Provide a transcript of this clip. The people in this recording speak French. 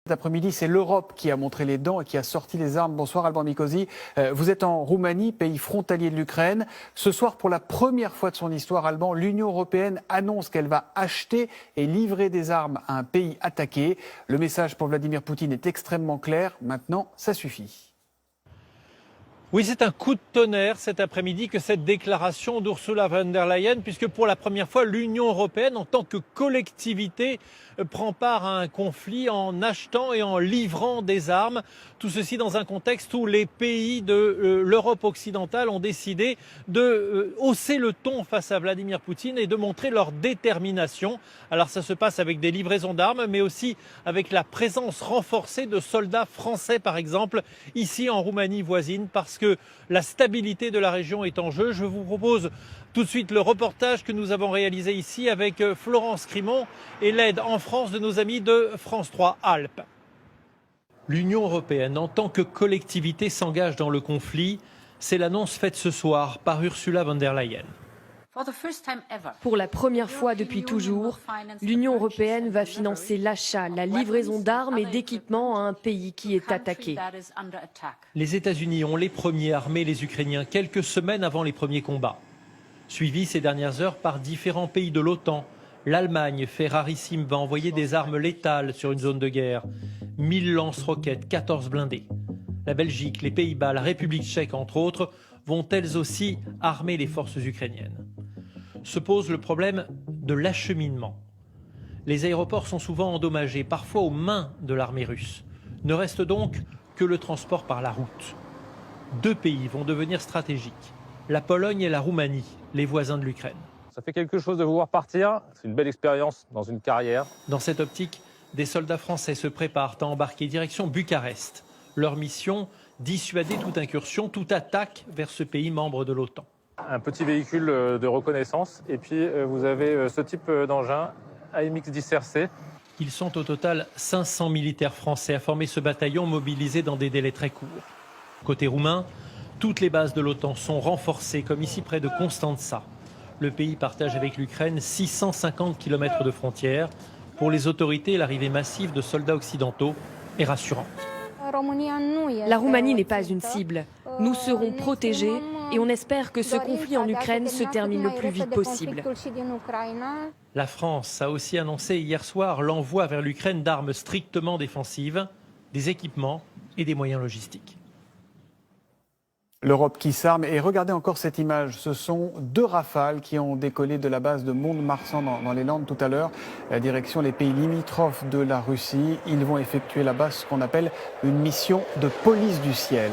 Cet après-midi, c'est l'Europe qui a montré les dents et qui a sorti les armes. Bonsoir Alban Mikosi. Vous êtes en Roumanie, pays frontalier de l'Ukraine. Ce soir, pour la première fois de son histoire, Alban, l'Union européenne annonce qu'elle va acheter et livrer des armes à un pays attaqué. Le message pour Vladimir Poutine est extrêmement clair. Maintenant, ça suffit. Oui, c'est un coup de tonnerre cet après-midi que cette déclaration d'Ursula von der Leyen, puisque pour la première fois, l'Union européenne, en tant que collectivité, prend part à un conflit en achetant et en livrant des armes. Tout ceci dans un contexte où les pays de l'Europe occidentale ont décidé de hausser le ton face à Vladimir Poutine et de montrer leur détermination. Alors ça se passe avec des livraisons d'armes, mais aussi avec la présence renforcée de soldats français, par exemple, ici en Roumanie voisine, parce que la stabilité de la région est en jeu. Je vous propose tout de suite le reportage que nous avons réalisé ici avec Florence Crimon et l'aide en France de nos amis de France 3 Alpes. L'Union européenne, en tant que collectivité, s'engage dans le conflit. C'est l'annonce faite ce soir par Ursula von der Leyen. Pour la première fois depuis toujours, l'Union européenne va financer l'achat, la livraison d'armes et d'équipements à un pays qui est attaqué. Les États-Unis ont les premiers armé les Ukrainiens quelques semaines avant les premiers combats. Suivi ces dernières heures par différents pays de l'OTAN. L'Allemagne, fait rarissime, va envoyer des armes létales sur une zone de guerre. 1000 lance-roquettes, 14 blindés. La Belgique, les Pays-Bas, la République tchèque, entre autres, vont elles aussi armer les forces ukrainiennes. Se pose le problème de l'acheminement. Les aéroports sont souvent endommagés, parfois aux mains de l'armée russe. Ne reste donc que le transport par la route. Deux pays vont devenir stratégiques, la Pologne et la Roumanie, les voisins de l'Ukraine. Ça fait quelque chose de vous voir partir, c'est une belle expérience dans une carrière. Dans cette optique, des soldats français se préparent à embarquer direction Bucarest. Leur mission, dissuader toute incursion, toute attaque vers ce pays membre de l'OTAN. Un petit véhicule de reconnaissance et puis vous avez ce type d'engin, AMX-10RC. Ils sont au total 500 militaires français à former ce bataillon mobilisé dans des délais très courts. Côté roumain, toutes les bases de l'OTAN sont renforcées, comme ici près de Constanța. Le pays partage avec l'Ukraine 650 km de frontières. Pour les autorités, l'arrivée massive de soldats occidentaux est rassurante. La Roumanie n'est pas une cible. Nous serons protégés et on espère que ce conflit en Ukraine se termine le plus vite possible. La France a aussi annoncé hier soir l'envoi vers l'Ukraine d'armes strictement défensives, des équipements et des moyens logistiques. L'Europe qui s'arme. Et regardez encore cette image. Ce sont 2 Rafales qui ont décollé de la base de Mont-de-Marsan dans les Landes tout à l'heure, direction les pays limitrophes de la Russie. Ils vont effectuer là-bas ce qu'on appelle une mission de police du ciel.